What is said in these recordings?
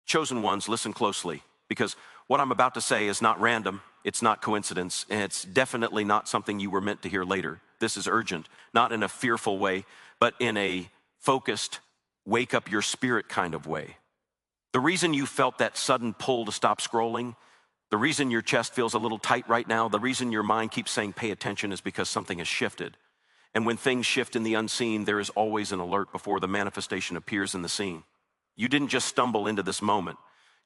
Chosen ones, listen closely, because what I'm about to say is not random, it's not coincidence, and it's definitely not something you were meant to hear later. This is urgent, not in a fearful way, but in a focused, wake up your spirit kind of way. The reason you felt that sudden pull to stop scrolling, the reason your chest feels a little tight right now, the reason your mind keeps saying pay attention is because something has shifted. And when things shift in the unseen, there is always an alert before the manifestation appears in the scene. You didn't just stumble into this moment.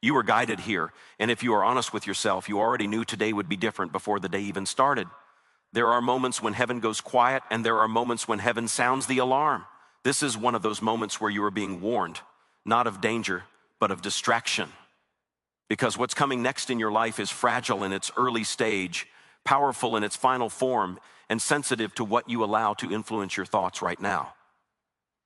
You were guided here. And if you are honest with yourself, you already knew today would be different before the day even started. There are moments when heaven goes quiet, and there are moments when heaven sounds the alarm. This is one of those moments where you are being warned, not of danger, but of distraction. Because what's coming next in your life is fragile in its early stage, powerful in its final form, and sensitive to what you allow to influence your thoughts right now.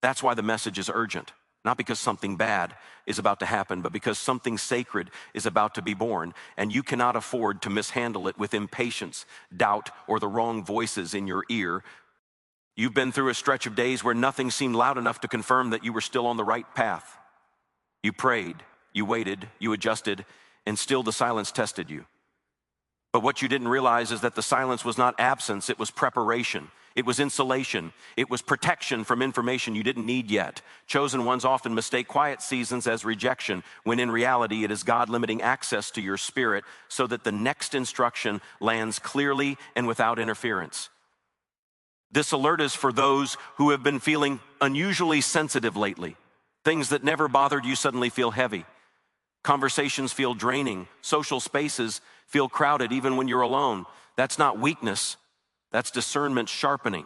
That's why the message is urgent. Not because something bad is about to happen, but because something sacred is about to be born, and you cannot afford to mishandle it with impatience, doubt, or the wrong voices in your ear. You've been through a stretch of days where nothing seemed loud enough to confirm that you were still on the right path. You prayed, you waited, you adjusted, and still the silence tested you. But what you didn't realize is that the silence was not absence, it was preparation. It was insulation. It was protection from information you didn't need yet. Chosen ones often mistake quiet seasons as rejection, when in reality it is God limiting access to your spirit so that the next instruction lands clearly and without interference. This alert is for those who have been feeling unusually sensitive lately. Things that never bothered you suddenly feel heavy. Conversations feel draining. Social spaces feel crowded even when you're alone. That's not weakness. That's discernment sharpening.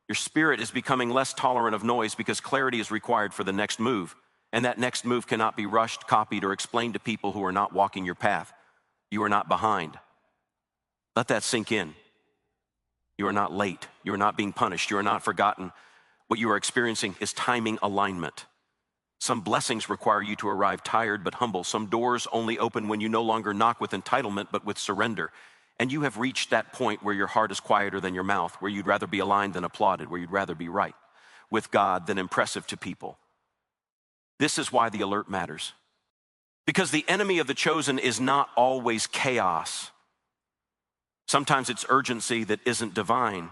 Your spirit is becoming less tolerant of noise because clarity is required for the next move. And that next move cannot be rushed, copied, or explained to people who are not walking your path. You are not behind. Let that sink in. You are not late. You are not being punished. You are not forgotten. What you are experiencing is timing alignment. Some blessings require you to arrive tired but humble. Some doors only open when you no longer knock with entitlement but with surrender. And you have reached that point where your heart is quieter than your mouth, where you'd rather be aligned than applauded, where you'd rather be right with God than impressive to people. This is why the alert matters. Because the enemy of the chosen is not always chaos. Sometimes it's urgency that isn't divine.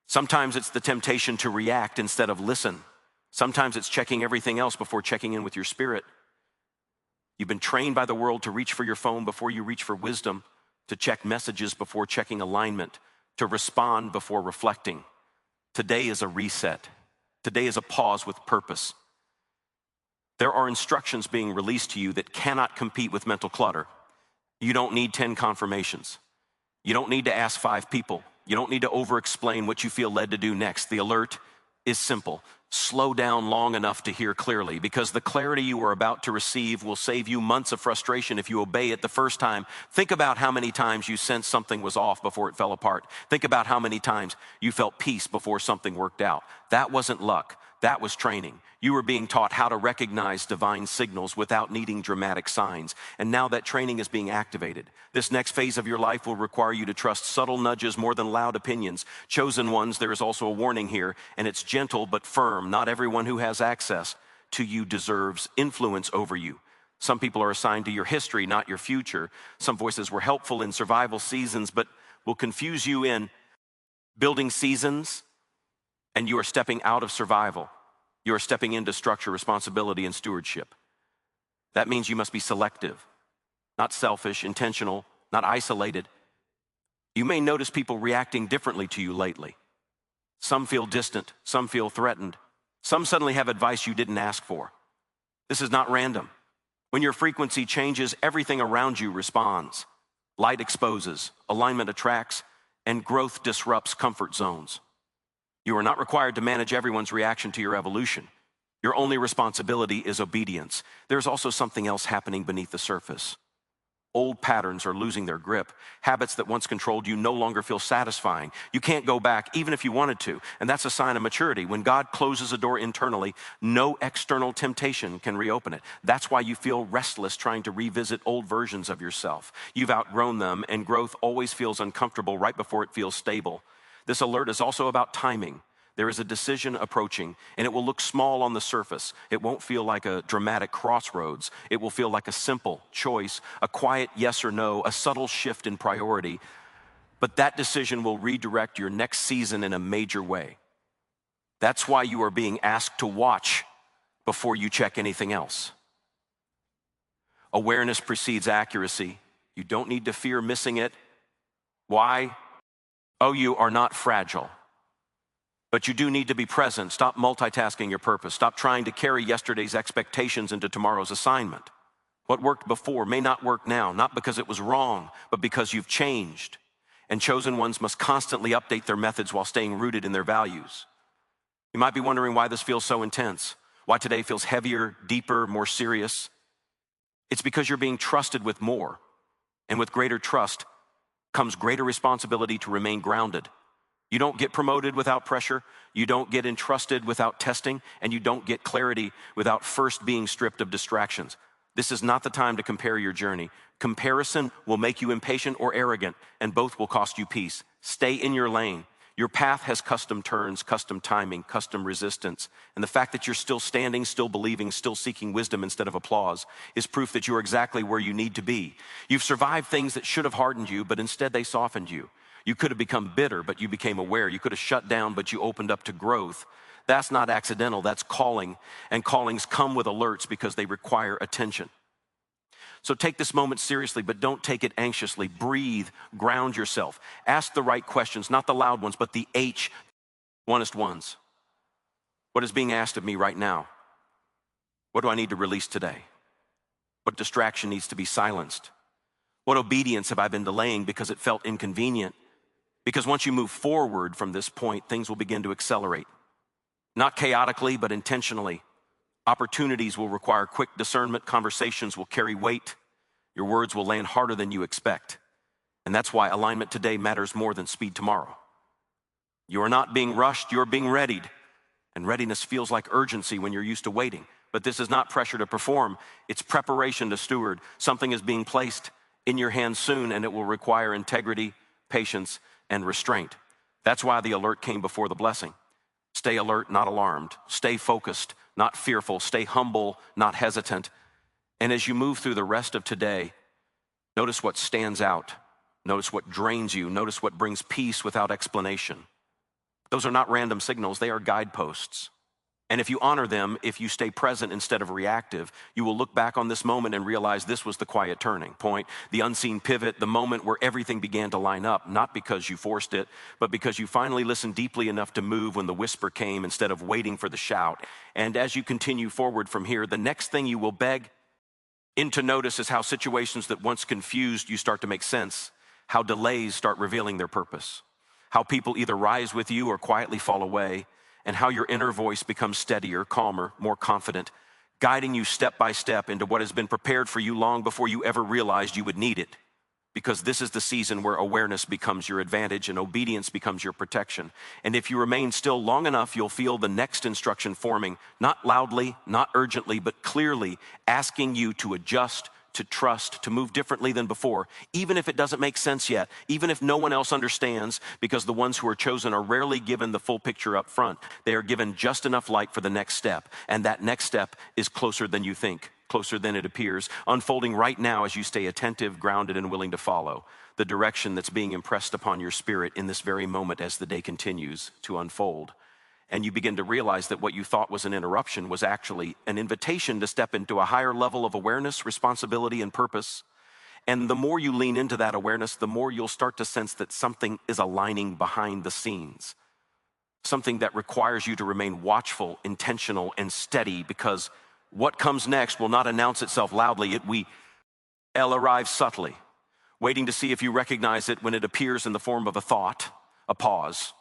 Sometimes it's the temptation to react instead of listen. Sometimes it's checking everything else before checking in with your spirit. You've been trained by the world to reach for your phone before you reach for wisdom, to check messages before checking alignment, to respond before reflecting. Today is a reset. Today is a pause with purpose. There are instructions being released to you that cannot compete with mental clutter. You don't need 10 confirmations. You don't need to ask 5 people. You don't need to over-explain what you feel led to do next. The alert is simple. Slow down long enough to hear clearly, because the clarity you are about to receive will save you months of frustration if you obey it the first time. Think about how many times you sensed something was off before it fell apart. Think about how many times you felt peace before something worked out. That wasn't luck. That was training. You were being taught how to recognize divine signals without needing dramatic signs. And now that training is being activated. This next phase of your life will require you to trust subtle nudges more than loud opinions. Chosen ones, there is also a warning here, and it's gentle but firm. Not everyone who has access to you deserves influence over you. Some people are assigned to your history, not your future. Some voices were helpful in survival seasons, but will confuse you in building seasons, and you are stepping out of survival. You are stepping into structure, responsibility, and stewardship. That means you must be selective, not selfish, intentional, not isolated. You may notice people reacting differently to you lately. Some feel distant, some feel threatened. Some suddenly have advice you didn't ask for. This is not random. When your frequency changes, everything around you responds. Light exposes, alignment attracts, and growth disrupts comfort zones. You are not required to manage everyone's reaction to your evolution. Your only responsibility is obedience. There's also something else happening beneath the surface. Old patterns are losing their grip. Habits that once controlled you no longer feel satisfying. You can't go back, even if you wanted to, and that's a sign of maturity. When God closes a door internally, no external temptation can reopen it. That's why you feel restless trying to revisit old versions of yourself. You've outgrown them, and growth always feels uncomfortable right before it feels stable. This alert is also about timing. There is a decision approaching, and it will look small on the surface. It won't feel like a dramatic crossroads. It will feel like a simple choice, a quiet yes or no, a subtle shift in priority. But that decision will redirect your next season in a major way. That's why you are being asked to watch before you check anything else. Awareness precedes accuracy. You don't need to fear missing it. Why? Oh, you are not fragile. But you do need to be present. Stop multitasking your purpose. Stop trying to carry yesterday's expectations into tomorrow's assignment. What worked before may not work now, not because it was wrong, but because you've changed. And chosen ones must constantly update their methods while staying rooted in their values. You might be wondering why this feels so intense, why today feels heavier, deeper, more serious. It's because you're being trusted with more. And with greater trust comes greater responsibility to remain grounded. You don't get promoted without pressure, you don't get entrusted without testing, and you don't get clarity without first being stripped of distractions. This is not the time to compare your journey. Comparison will make you impatient or arrogant, and both will cost you peace. Stay in your lane. Your path has custom turns, custom timing, custom resistance. And the fact that you're still standing, still believing, still seeking wisdom instead of applause is proof that you're exactly where you need to be. You've survived things that should have hardened you, but instead they softened you. You could have become bitter, but you became aware. You could have shut down, but you opened up to growth. That's not accidental, that's calling. And callings come with alerts because they require attention. So take this moment seriously, but don't take it anxiously. Breathe, ground yourself. Ask the right questions, not the loud ones, but the honest ones. What is being asked of me right now? What do I need to release today? What distraction needs to be silenced? What obedience have I been delaying because it felt inconvenient? Because once you move forward from this point, things will begin to accelerate. Not chaotically, but intentionally. Opportunities will require quick discernment. Conversations will carry weight. Your words will land harder than you expect. And that's why alignment today matters more than speed tomorrow. You are not being rushed, you're being readied. And readiness feels like urgency when you're used to waiting. But this is not pressure to perform, it's preparation to steward. Something is being placed in your hands soon, and it will require integrity, patience, and restraint. That's why the alert came before the blessing. Stay alert, not alarmed. Stay focused, not fearful. Stay humble, not hesitant. And as you move through the rest of today, notice what stands out. Notice what drains you. Notice what brings peace without explanation. Those are not random signals, they are guideposts. And if you honor them, if you stay present instead of reactive, you will look back on this moment and realize this was the quiet turning point, the unseen pivot, the moment where everything began to line up, not because you forced it, but because you finally listened deeply enough to move when the whisper came instead of waiting for the shout. And as you continue forward from here, the next thing you will beg into notice is how situations that once confused you start to make sense, how delays start revealing their purpose, how people either rise with you or quietly fall away, and how your inner voice becomes steadier, calmer, more confident, guiding you step by step into what has been prepared for you long before you ever realized you would need it. Because this is the season where awareness becomes your advantage and obedience becomes your protection. And if you remain still long enough, you'll feel the next instruction forming, not loudly, not urgently, but clearly asking you to adjust, to trust, to move differently than before, even if it doesn't make sense yet, even if no one else understands, because the ones who are chosen are rarely given the full picture up front. They are given just enough light for the next step, and that next step is closer than you think, closer than it appears, unfolding right now as you stay attentive, grounded, and willing to follow the direction that's being impressed upon your spirit in this very moment as the day continues to unfold. And you begin to realize that what you thought was an interruption was actually an invitation to step into a higher level of awareness, responsibility, and purpose. And the more you lean into that awareness, the more you'll start to sense that something is aligning behind the scenes. Something that requires you to remain watchful, intentional, and steady, because what comes next will not announce itself loudly. It will arrive subtly, waiting to see if you recognize it when it appears in the form of a thought, a pause,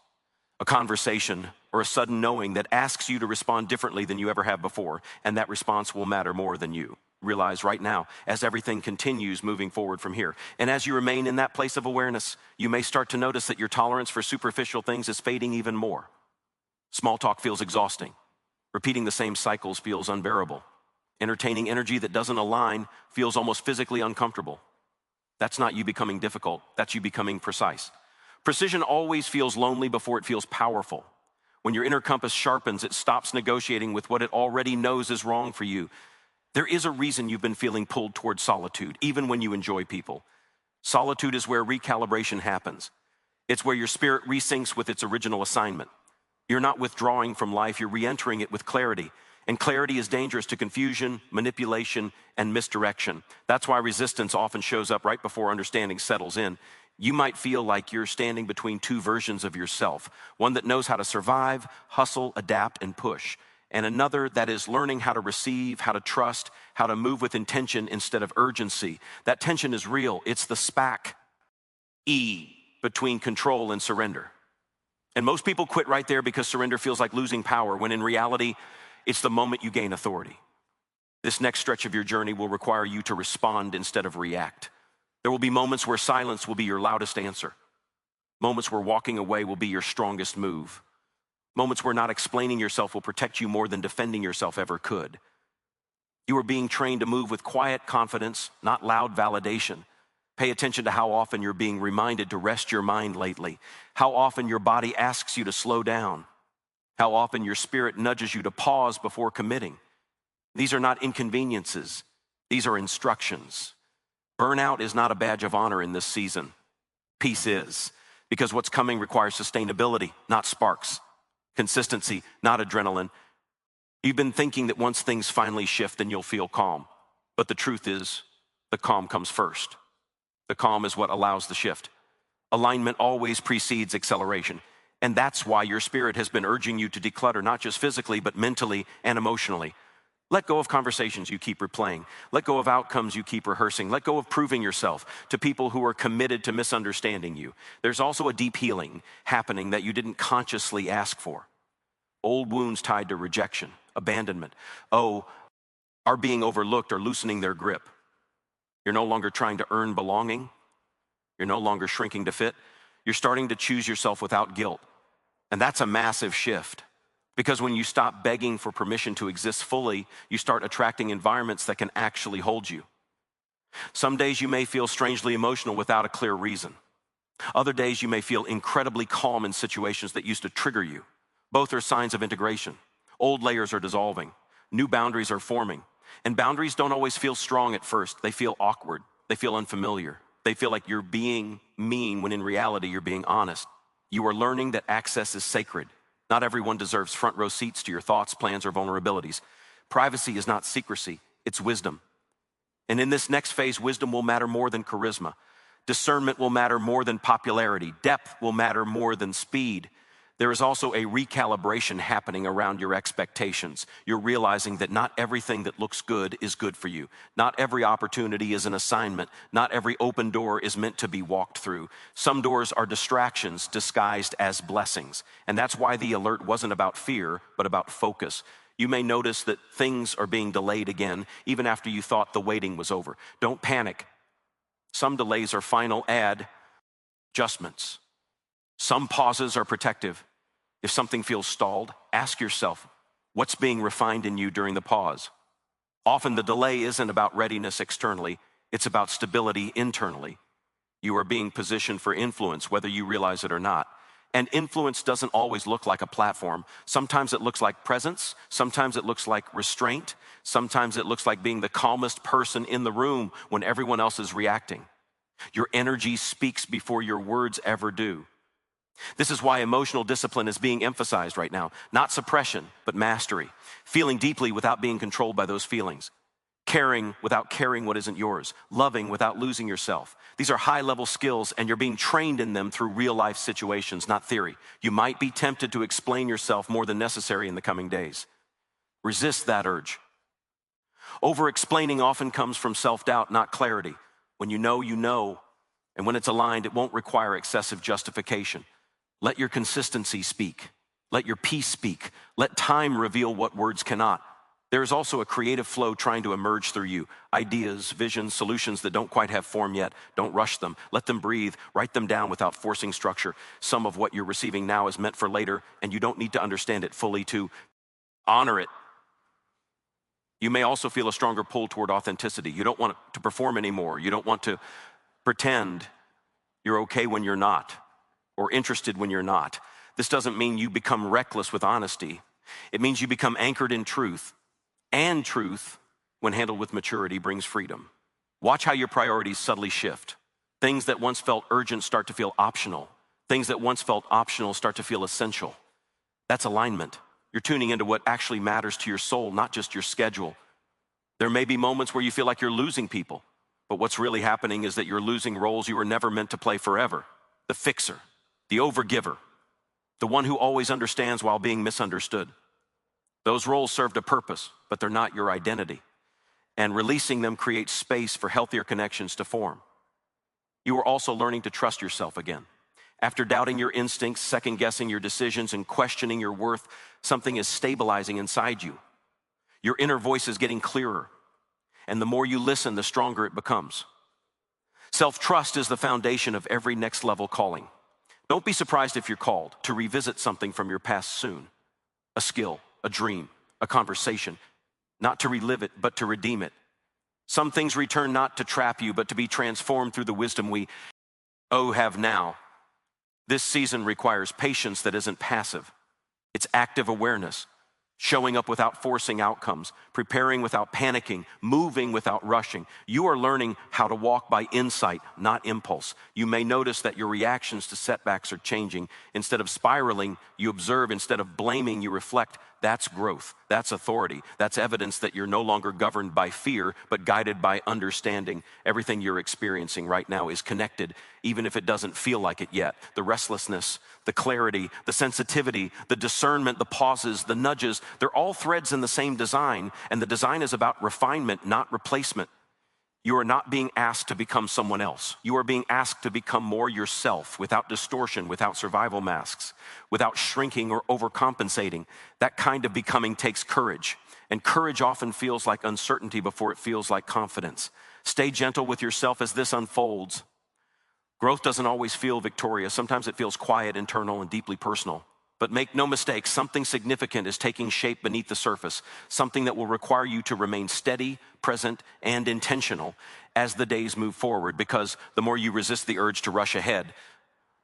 a conversation, or a sudden knowing that asks you to respond differently than you ever have before, and that response will matter more than you realize right now as everything continues moving forward from here. And as you remain in that place of awareness, you may start to notice that your tolerance for superficial things is fading even more. Small talk feels exhausting. Repeating the same cycles feels unbearable. Entertaining energy that doesn't align feels almost physically uncomfortable. That's not you becoming difficult, that's you becoming precise. Precision always feels lonely before it feels powerful. When your inner compass sharpens, it stops negotiating with what it already knows is wrong for you. There is a reason you've been feeling pulled towards solitude, even when you enjoy people. Solitude is where recalibration happens. It's where your spirit resyncs with its original assignment. You're not withdrawing from life, you're re-entering it with clarity. And clarity is dangerous to confusion, manipulation, and misdirection. That's why resistance often shows up right before understanding settles in. You might feel like you're standing between two versions of yourself, one that knows how to survive, hustle, adapt, and push, and another that is learning how to receive, how to trust, how to move with intention instead of urgency. That tension is real. It's the SPAC E between control and surrender. And most people quit right there because surrender feels like losing power, when in reality, it's the moment you gain authority. This next stretch of your journey will require you to respond instead of react. There will be moments where silence will be your loudest answer. Moments where walking away will be your strongest move. Moments where not explaining yourself will protect you more than defending yourself ever could. You are being trained to move with quiet confidence, not loud validation. Pay attention to how often you're being reminded to rest your mind lately, how often your body asks you to slow down, how often your spirit nudges you to pause before committing. These are not inconveniences, these are instructions. Burnout is not a badge of honor in this season. Peace is, because what's coming requires sustainability, not sparks. Consistency, not adrenaline. You've been thinking that once things finally shift, then you'll feel calm. But the truth is, the calm comes first. The calm is what allows the shift. Alignment always precedes acceleration. And that's why your spirit has been urging you to declutter, not just physically, but mentally and emotionally. Let go of conversations you keep replaying. Let go of outcomes you keep rehearsing. Let go of proving yourself to people who are committed to misunderstanding you. There's also a deep healing happening that you didn't consciously ask for. Old wounds tied to rejection, abandonment, are being overlooked or loosening their grip. You're no longer trying to earn belonging. You're no longer shrinking to fit. You're starting to choose yourself without guilt. And that's a massive shift. Because when you stop begging for permission to exist fully, you start attracting environments that can actually hold you. Some days you may feel strangely emotional without a clear reason. Other days you may feel incredibly calm in situations that used to trigger you. Both are signs of integration. Old layers are dissolving. New boundaries are forming. And boundaries don't always feel strong at first. They feel awkward. They feel unfamiliar. They feel like you're being mean when in reality you're being honest. You are learning that access is sacred. Not everyone deserves front row seats to your thoughts, plans, or vulnerabilities. Privacy is not secrecy, it's wisdom. And in this next phase, wisdom will matter more than charisma. Discernment will matter more than popularity. Depth will matter more than speed. There is also a recalibration happening around your expectations. You're realizing that not everything that looks good is good for you. Not every opportunity is an assignment. Not every open door is meant to be walked through. Some doors are distractions disguised as blessings. And that's why the alert wasn't about fear, but about focus. You may notice that things are being delayed again, even after you thought the waiting was over. Don't panic. Some delays are final adjustments. Some pauses are protective. If something feels stalled, ask yourself, what's being refined in you during the pause? Often the delay isn't about readiness externally, it's about stability internally. You are being positioned for influence, whether you realize it or not. And influence doesn't always look like a platform. Sometimes it looks like presence, sometimes it looks like restraint, sometimes it looks like being the calmest person in the room when everyone else is reacting. Your energy speaks before your words ever do. This is why emotional discipline is being emphasized right now. Not suppression, but mastery. Feeling deeply without being controlled by those feelings. Caring without carrying what isn't yours. Loving without losing yourself. These are high-level skills, and you're being trained in them through real-life situations, not theory. You might be tempted to explain yourself more than necessary in the coming days. Resist that urge. Over-explaining often comes from self-doubt, not clarity. When you know, and when it's aligned, it won't require excessive justification. Let your consistency speak. Let your peace speak. Let time reveal what words cannot. There is also a creative flow trying to emerge through you. Ideas, visions, solutions that don't quite have form yet. Don't rush them. Let them breathe. Write them down without forcing structure. Some of what you're receiving now is meant for later, and you don't need to understand it fully to honor it. You may also feel a stronger pull toward authenticity. You don't want to perform anymore. You don't want to pretend you're okay when you're not, or interested when you're not. This doesn't mean you become reckless with honesty. It means you become anchored in truth, and truth, when handled with maturity, brings freedom. Watch how your priorities subtly shift. Things that once felt urgent start to feel optional. Things that once felt optional start to feel essential. That's alignment. You're tuning into what actually matters to your soul, not just your schedule. There may be moments where you feel like you're losing people, but what's really happening is that you're losing roles you were never meant to play forever. The fixer, the overgiver, the one who always understands while being misunderstood. Those roles served a purpose, but they're not your identity. And releasing them creates space for healthier connections to form. You are also learning to trust yourself again. After doubting your instincts, second-guessing your decisions, and questioning your worth, something is stabilizing inside you. Your inner voice is getting clearer, and the more you listen, the stronger it becomes. Self-trust is the foundation of every next-level calling. Don't be surprised if you're called to revisit something from your past soon. A skill, a dream, a conversation. Not to relive it, but to redeem it. Some things return not to trap you, but to be transformed through the wisdom we have now. This season requires patience that isn't passive. It's active awareness, showing up without forcing outcomes, preparing without panicking, moving without rushing. You are learning how to walk by insight, not impulse. You may notice that your reactions to setbacks are changing. Instead of spiraling, you observe. Instead of blaming, you reflect. That's growth. That's authority. That's evidence that you're no longer governed by fear, but guided by understanding. Everything you're experiencing right now is connected, even if it doesn't feel like it yet. The restlessness, the clarity, the sensitivity, the discernment, the pauses, the nudges, they're all threads in the same design, and the design is about refinement, not replacement. You are not being asked to become someone else. You are being asked to become more yourself, without distortion, without survival masks, without shrinking or overcompensating. That kind of becoming takes courage, and courage often feels like uncertainty before it feels like confidence. Stay gentle with yourself as this unfolds. Growth doesn't always feel victorious. Sometimes it feels quiet, internal, and deeply personal. But make no mistake, something significant is taking shape beneath the surface, something that will require you to remain steady, present, and intentional as the days move forward, because the more you resist the urge to rush ahead,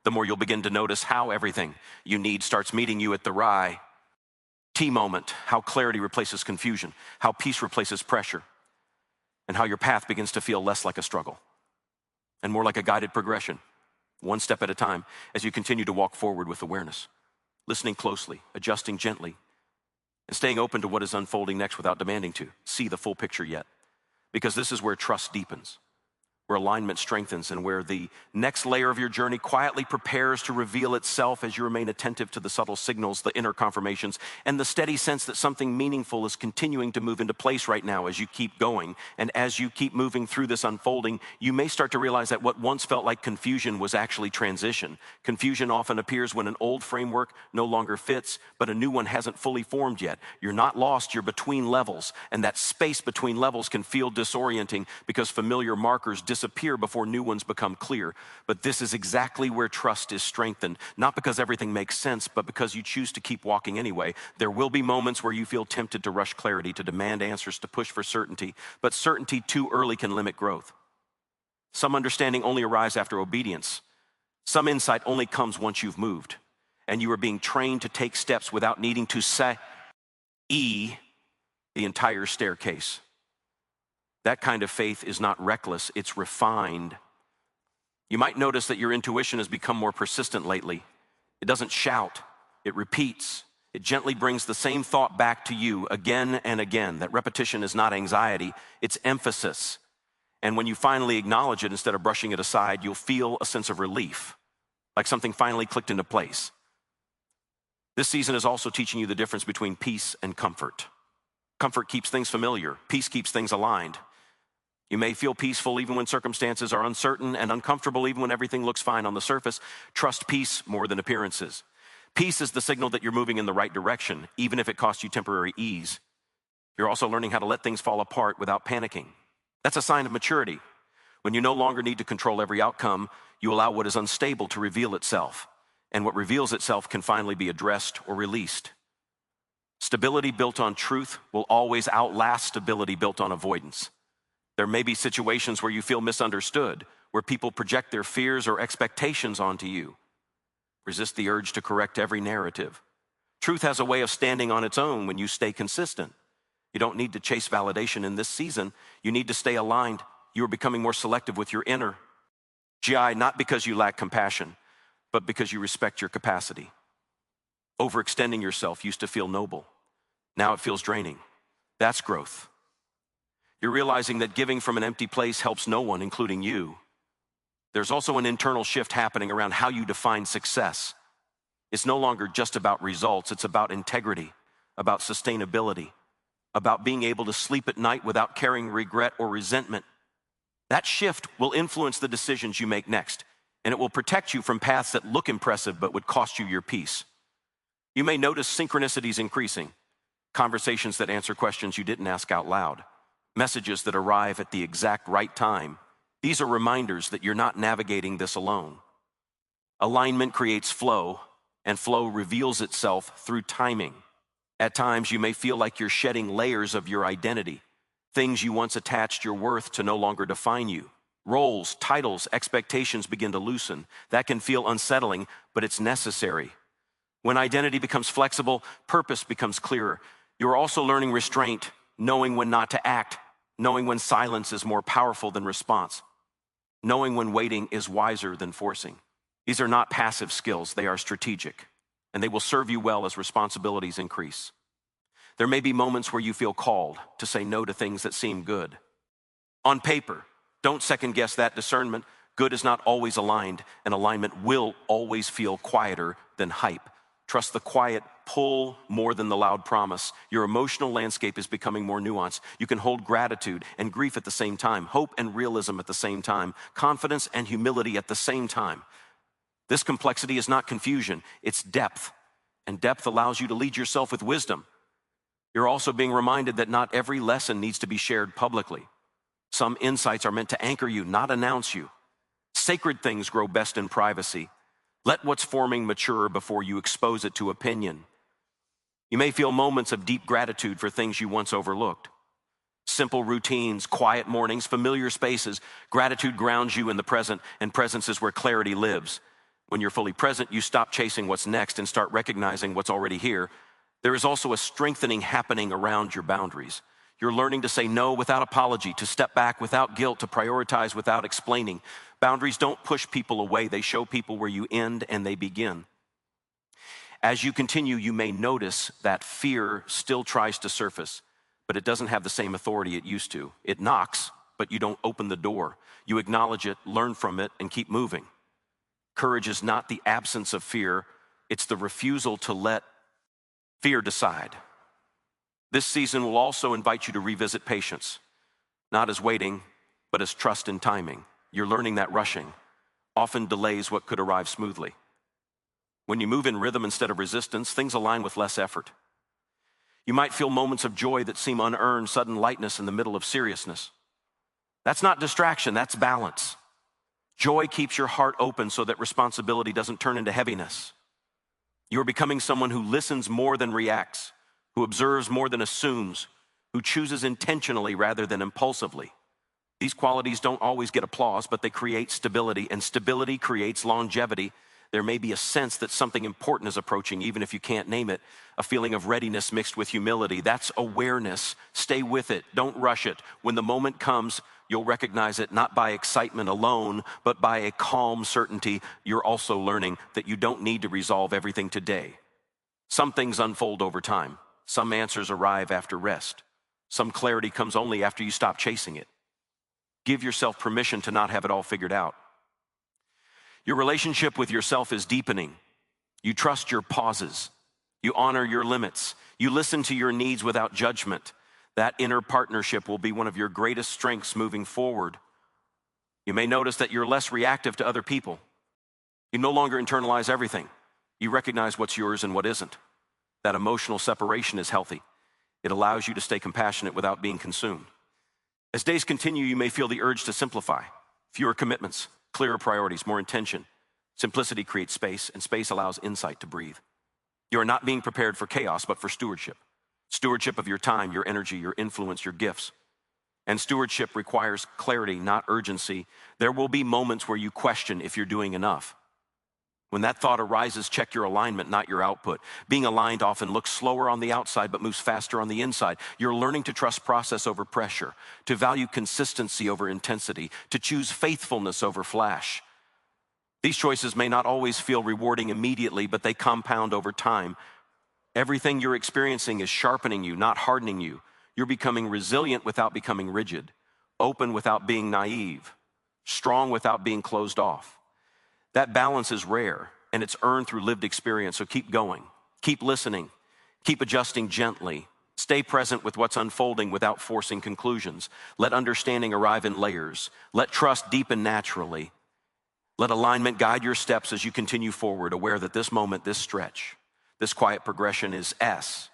the more you'll begin to notice how everything you need starts meeting you at the right T moment, how clarity replaces confusion, how peace replaces pressure, and how your path begins to feel less like a struggle and more like a guided progression, one step at a time, as you continue to walk forward with awareness. Listening closely, adjusting gently, and staying open to what is unfolding next without demanding to see the full picture yet. Because this is where trust deepens, where alignment strengthens, and where the next layer of your journey quietly prepares to reveal itself as you remain attentive to the subtle signals, the inner confirmations, and the steady sense that something meaningful is continuing to move into place right now as you keep going. And as you keep moving through this unfolding, you may start to realize that what once felt like confusion was actually transition. Confusion often appears when an old framework no longer fits, but a new one hasn't fully formed yet. You're not lost, you're between levels, and that space between levels can feel disorienting because familiar markers disappear before new ones become clear. But this is exactly where trust is strengthened, not because everything makes sense, but because you choose to keep walking anyway. There will be moments where you feel tempted to rush clarity, to demand answers, to push for certainty, but certainty too early can limit growth. Some understanding only arrives after obedience. Some insight only comes once you've moved, and you are being trained to take steps without needing to say the entire staircase. That kind of faith is not reckless, it's refined. You might notice that your intuition has become more persistent lately. It doesn't shout, it repeats. It gently brings the same thought back to you again and again. That repetition is not anxiety, it's emphasis. And when you finally acknowledge it instead of brushing it aside, you'll feel a sense of relief, like something finally clicked into place. This season is also teaching you the difference between peace and comfort. Comfort keeps things familiar, peace keeps things aligned. You may feel peaceful even when circumstances are uncertain, and uncomfortable even when everything looks fine on the surface. Trust peace more than appearances. Peace is the signal that you're moving in the right direction, even if it costs you temporary ease. You're also learning how to let things fall apart without panicking. That's a sign of maturity. When you no longer need to control every outcome, you allow what is unstable to reveal itself, and what reveals itself can finally be addressed or released. Stability built on truth will always outlast stability built on avoidance. There may be situations where you feel misunderstood, where people project their fears or expectations onto you. Resist the urge to correct every narrative. Truth has a way of standing on its own when you stay consistent. You don't need to chase validation in this season. You need to stay aligned. You are becoming more selective with your inner. GI, not because you lack compassion, but because you respect your capacity. Overextending yourself used to feel noble. Now it feels draining. That's growth. You're realizing that giving from an empty place helps no one, including you. There's also an internal shift happening around how you define success. It's no longer just about results. It's about integrity, about sustainability, about being able to sleep at night without carrying regret or resentment. That shift will influence the decisions you make next, and it will protect you from paths that look impressive but would cost you your peace. You may notice synchronicities increasing, conversations that answer questions you didn't ask out loud, messages that arrive at the exact right time. These are reminders that you're not navigating this alone. Alignment creates flow, and flow reveals itself through timing. At times, you may feel like you're shedding layers of your identity. Things you once attached your worth to no longer define you. Roles, titles, expectations begin to loosen. That can feel unsettling, but it's necessary. When identity becomes flexible, purpose becomes clearer. You're also learning restraint, knowing when not to act, knowing when silence is more powerful than response, knowing when waiting is wiser than forcing. These are not passive skills, they are strategic, and they will serve you well as responsibilities increase. There may be moments where you feel called to say no to things that seem good. On paper, don't second guess that discernment. Good is not always aligned, and alignment will always feel quieter than hype. Trust the quiet pull more than the loud promise. Your emotional landscape is becoming more nuanced. You can hold gratitude and grief at the same time, hope and realism at the same time, confidence and humility at the same time. This complexity is not confusion, it's depth, and depth allows you to lead yourself with wisdom. You're also being reminded that not every lesson needs to be shared publicly. Some insights are meant to anchor you, not announce you. Sacred things grow best in privacy. Let what's forming mature before you expose it to opinion. You may feel moments of deep gratitude for things you once overlooked. Simple routines, quiet mornings, familiar spaces. Gratitude grounds you in the present, and presence is where clarity lives. When you're fully present, you stop chasing what's next and start recognizing what's already here. There is also a strengthening happening around your boundaries. You're learning to say no without apology, to step back without guilt, to prioritize without explaining. Boundaries don't push people away. They show people where you end and they begin. As you continue, you may notice that fear still tries to surface, but it doesn't have the same authority it used to. It knocks, but you don't open the door. You acknowledge it, learn from it, and keep moving. Courage is not the absence of fear. It's the refusal to let fear decide. This season will also invite you to revisit patience, not as waiting, but as trust in timing. You're learning that rushing often delays what could arrive smoothly. When you move in rhythm instead of resistance, things align with less effort. You might feel moments of joy that seem unearned, sudden lightness in the middle of seriousness. That's not distraction, that's balance. Joy keeps your heart open so that responsibility doesn't turn into heaviness. You're becoming someone who listens more than reacts, who observes more than assumes, who chooses intentionally rather than impulsively. These qualities don't always get applause, but they create stability, and stability creates longevity. There may be a sense that something important is approaching, even if you can't name it, a feeling of readiness mixed with humility. That's awareness. Stay with it. Don't rush it. When the moment comes, you'll recognize it not by excitement alone, but by a calm certainty. You're also learning that you don't need to resolve everything today. Some things unfold over time. Some answers arrive after rest. Some clarity comes only after you stop chasing it. Give yourself permission to not have it all figured out. Your relationship with yourself is deepening. You trust your pauses. You honor your limits. You listen to your needs without judgment. That inner partnership will be one of your greatest strengths moving forward. You may notice that you're less reactive to other people. You no longer internalize everything. You recognize what's yours and what isn't. That emotional separation is healthy. It allows you to stay compassionate without being consumed. As days continue, you may feel the urge to simplify. Fewer commitments, clearer priorities, more intention. Simplicity creates space, and space allows insight to breathe. You are not being prepared for chaos, but for stewardship. Stewardship of your time, your energy, your influence, your gifts. And stewardship requires clarity, not urgency. There will be moments where you question if you're doing enough. When that thought arises, check your alignment, not your output. Being aligned often looks slower on the outside, but moves faster on the inside. You're learning to trust process over pressure, to value consistency over intensity, to choose faithfulness over flash. These choices may not always feel rewarding immediately, but they compound over time. Everything you're experiencing is sharpening you, not hardening you. You're becoming resilient without becoming rigid, open without being naive, strong without being closed off. That balance is rare, and it's earned through lived experience, so keep going. Keep listening. Keep adjusting gently. Stay present with what's unfolding without forcing conclusions. Let understanding arrive in layers. Let trust deepen naturally. Let alignment guide your steps as you continue forward, aware that this moment, this stretch, this quiet progression is S,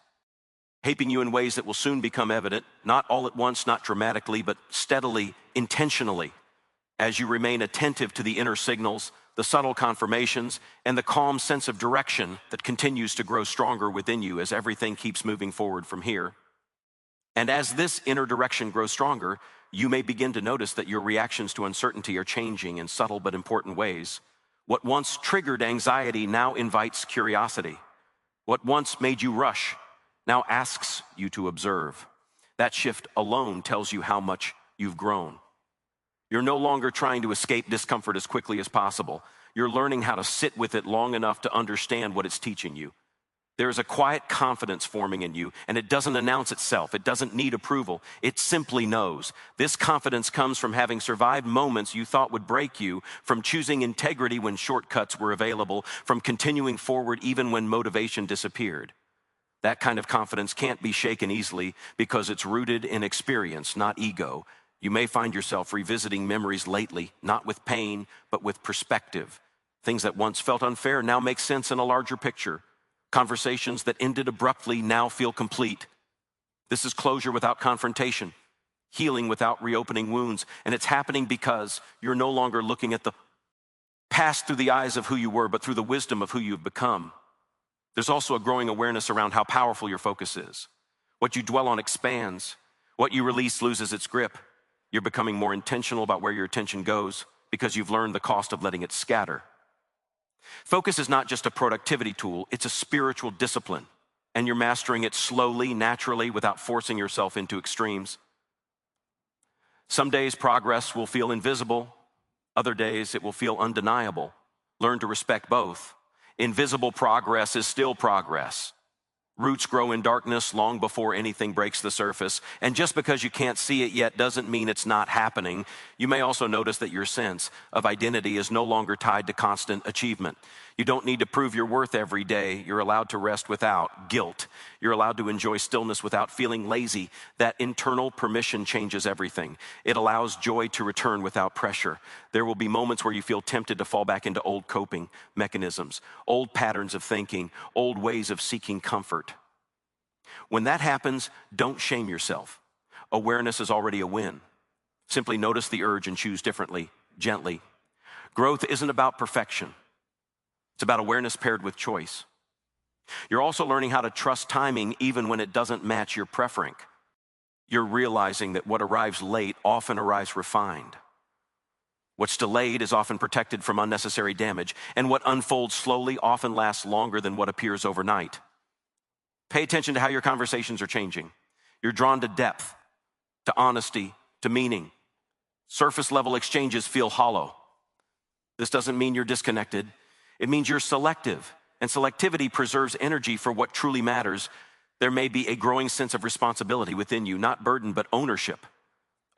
shaping you in ways that will soon become evident, not all at once, not dramatically, but steadily, intentionally, as you remain attentive to the inner signals, the subtle confirmations, and the calm sense of direction that continues to grow stronger within you as everything keeps moving forward from here. And as this inner direction grows stronger, you may begin to notice that your reactions to uncertainty are changing in subtle but important ways. What once triggered anxiety now invites curiosity. What once made you rush now asks you to observe. That shift alone tells you how much you've grown. You're no longer trying to escape discomfort as quickly as possible. You're learning how to sit with it long enough to understand what it's teaching you. There is a quiet confidence forming in you, and it doesn't announce itself. It doesn't need approval. It simply knows. This confidence comes from having survived moments you thought would break you, from choosing integrity when shortcuts were available, from continuing forward even when motivation disappeared. That kind of confidence can't be shaken easily because it's rooted in experience, not ego. You may find yourself revisiting memories lately, not with pain, but with perspective. Things that once felt unfair now make sense in a larger picture. Conversations that ended abruptly now feel complete. This is closure without confrontation, healing without reopening wounds, and it's happening because you're no longer looking at the past through the eyes of who you were, but through the wisdom of who you've become. There's also a growing awareness around how powerful your focus is. What you dwell on expands. What you release loses its grip. You're becoming more intentional about where your attention goes because you've learned the cost of letting it scatter. Focus is not just a productivity tool, it's a spiritual discipline, and you're mastering it slowly, naturally, without forcing yourself into extremes. Some days progress will feel invisible, other days it will feel undeniable. Learn to respect both. Invisible progress is still progress. Roots grow in darkness long before anything breaks the surface, and just because you can't see it yet doesn't mean it's not happening. You may also notice that your sense of identity is no longer tied to constant achievement. You don't need to prove your worth every day. You're allowed to rest without guilt. You're allowed to enjoy stillness without feeling lazy. That internal permission changes everything. It allows joy to return without pressure. There will be moments where you feel tempted to fall back into old coping mechanisms, old patterns of thinking, old ways of seeking comfort. When that happens, don't shame yourself. Awareness is already a win. Simply notice the urge and choose differently, gently. Growth isn't about perfection. It's about awareness paired with choice. You're also learning how to trust timing even when it doesn't match your preference. You're realizing that what arrives late often arrives refined. What's delayed is often protected from unnecessary damage, and what unfolds slowly often lasts longer than what appears overnight. Pay attention to how your conversations are changing. You're drawn to depth, to honesty, to meaning. Surface level exchanges feel hollow. This doesn't mean you're disconnected. It means you're selective, and selectivity preserves energy for what truly matters. There may be a growing sense of responsibility within you, not burden, but ownership.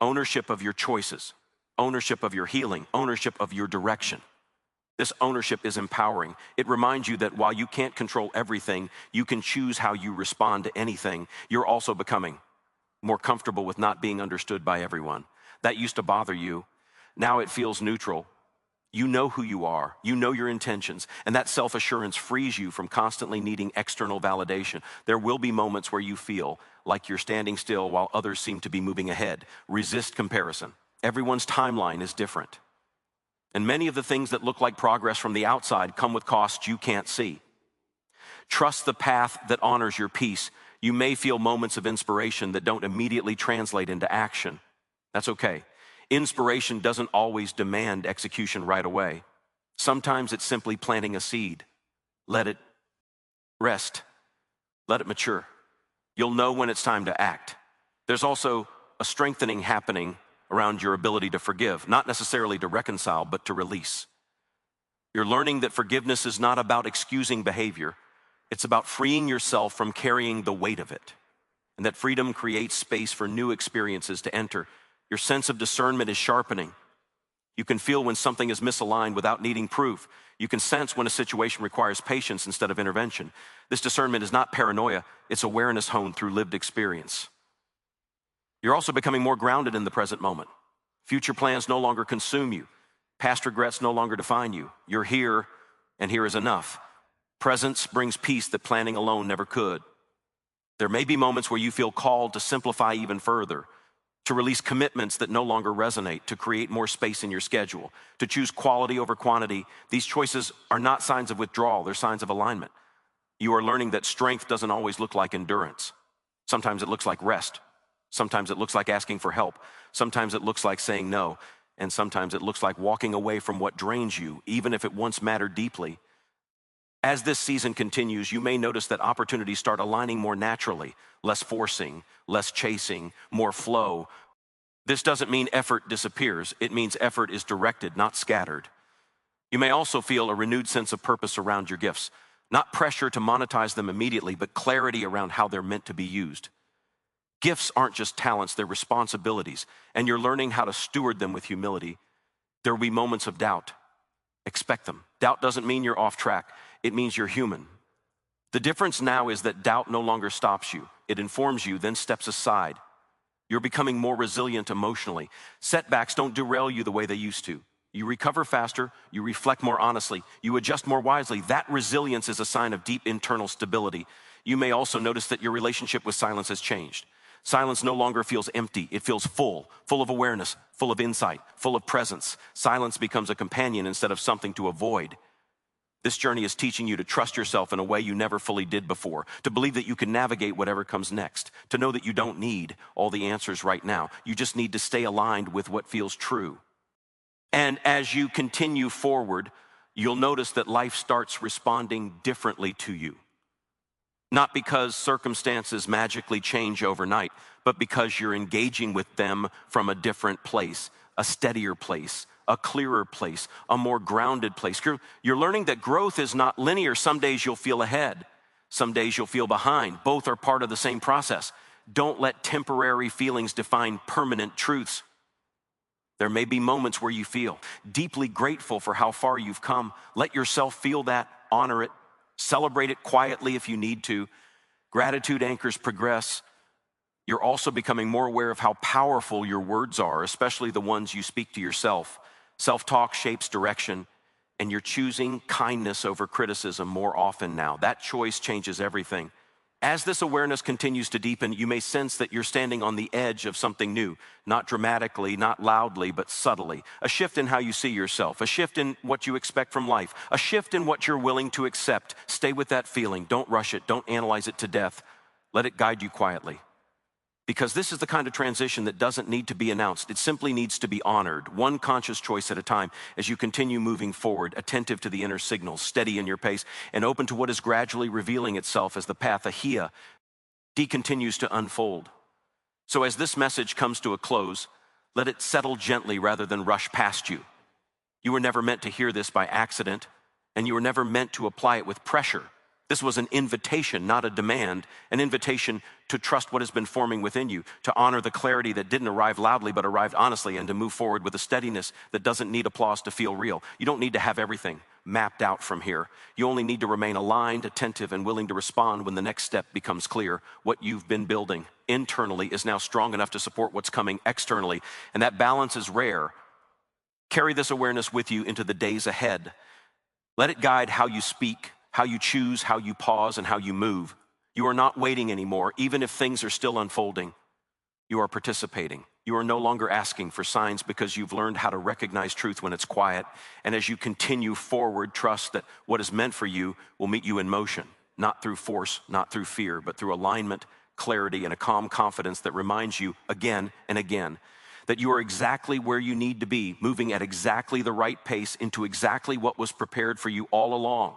Ownership of your choices, ownership of your healing, ownership of your direction. This ownership is empowering. It reminds you that while you can't control everything, you can choose how you respond to anything. You're also becoming more comfortable with not being understood by everyone. That used to bother you. Now it feels neutral. You know who you are. You know your intentions. And that self-assurance frees you from constantly needing external validation. There will be moments where you feel like you're standing still while others seem to be moving ahead. Resist comparison. Everyone's timeline is different. And many of the things that look like progress from the outside come with costs you can't see. Trust the path that honors your peace. You may feel moments of inspiration that don't immediately translate into action. That's okay. Inspiration doesn't always demand execution right away. Sometimes it's simply planting a seed. Let it rest. Let it mature. You'll know when it's time to act. There's also a strengthening happening around your ability to forgive, not necessarily to reconcile, but to release. You're learning that forgiveness is not about excusing behavior. It's about freeing yourself from carrying the weight of it. And that freedom creates space for new experiences to enter. Your sense of discernment is sharpening. You can feel when something is misaligned without needing proof. You can sense when a situation requires patience instead of intervention. This discernment is not paranoia, it's awareness honed through lived experience. You're also becoming more grounded in the present moment. Future plans no longer consume you. Past regrets no longer define you. You're here, and here is enough. Presence brings peace that planning alone never could. There may be moments where you feel called to simplify even further, to release commitments that no longer resonate, to create more space in your schedule, to choose quality over quantity. These choices are not signs of withdrawal, they're signs of alignment. You are learning that strength doesn't always look like endurance. Sometimes it looks like rest. Sometimes it looks like asking for help. Sometimes it looks like saying no. And sometimes it looks like walking away from what drains you, even if it once mattered deeply. As this season continues, you may notice that opportunities start aligning more naturally, less forcing, less chasing, more flow. This doesn't mean effort disappears. It means effort is directed, not scattered. You may also feel a renewed sense of purpose around your gifts. Not pressure to monetize them immediately, but clarity around how they're meant to be used. Gifts aren't just talents, they're responsibilities, and you're learning how to steward them with humility. There will be moments of doubt. Expect them. Doubt doesn't mean you're off track. It means you're human. The difference now is that doubt no longer stops you. It informs you, then steps aside. You're becoming more resilient emotionally. Setbacks don't derail you the way they used to. You recover faster, you reflect more honestly, you adjust more wisely. That resilience is a sign of deep internal stability. You may also notice that your relationship with silence has changed. Silence no longer feels empty. It feels full of awareness, full of insight, full of presence. Silence becomes a companion instead of something to avoid. This journey is teaching you to trust yourself in a way you never fully did before, to believe that you can navigate whatever comes next, to know that you don't need all the answers right now. You just need to stay aligned with what feels true. And as you continue forward, you'll notice that life starts responding differently to you. Not because circumstances magically change overnight, but because you're engaging with them from a different place, a steadier place, a clearer place, a more grounded place. You're learning that growth is not linear. Some days you'll feel ahead. Some days you'll feel behind. Both are part of the same process. Don't let temporary feelings define permanent truths. There may be moments where you feel deeply grateful for how far you've come. Let yourself feel that, honor it, celebrate it quietly if you need to. Gratitude anchors progress. You're also becoming more aware of how powerful your words are, especially the ones you speak to yourself. Self-talk shapes direction, and you're choosing kindness over criticism more often now. That choice changes everything. As this awareness continues to deepen, you may sense that you're standing on the edge of something new, not dramatically, not loudly, but subtly. A shift in how you see yourself, a shift in what you expect from life, a shift in what you're willing to accept. Stay with that feeling. Don't rush it. Don't analyze it to death. Let it guide you quietly. Because this is the kind of transition that doesn't need to be announced. It simply needs to be honored, one conscious choice at a time as you continue moving forward, attentive to the inner signals, steady in your pace, and open to what is gradually revealing itself as the path ahead continues to unfold. So as this message comes to a close, let it settle gently rather than rush past you. You were never meant to hear this by accident, and you were never meant to apply it with pressure. This was an invitation, not a demand, an invitation to trust what has been forming within you, to honor the clarity that didn't arrive loudly but arrived honestly, and to move forward with a steadiness that doesn't need applause to feel real. You don't need to have everything mapped out from here. You only need to remain aligned, attentive, and willing to respond when the next step becomes clear. What you've been building internally is now strong enough to support what's coming externally, and that balance is rare. Carry this awareness with you into the days ahead. Let it guide how you speak, how you choose, how you pause, and how you move. You are not waiting anymore, even if things are still unfolding. You are participating. You are no longer asking for signs because you've learned how to recognize truth when it's quiet. And as you continue forward, trust that what is meant for you will meet you in motion, not through force, not through fear, but through alignment, clarity, and a calm confidence that reminds you again and again that you are exactly where you need to be, moving at exactly the right pace into exactly what was prepared for you all along.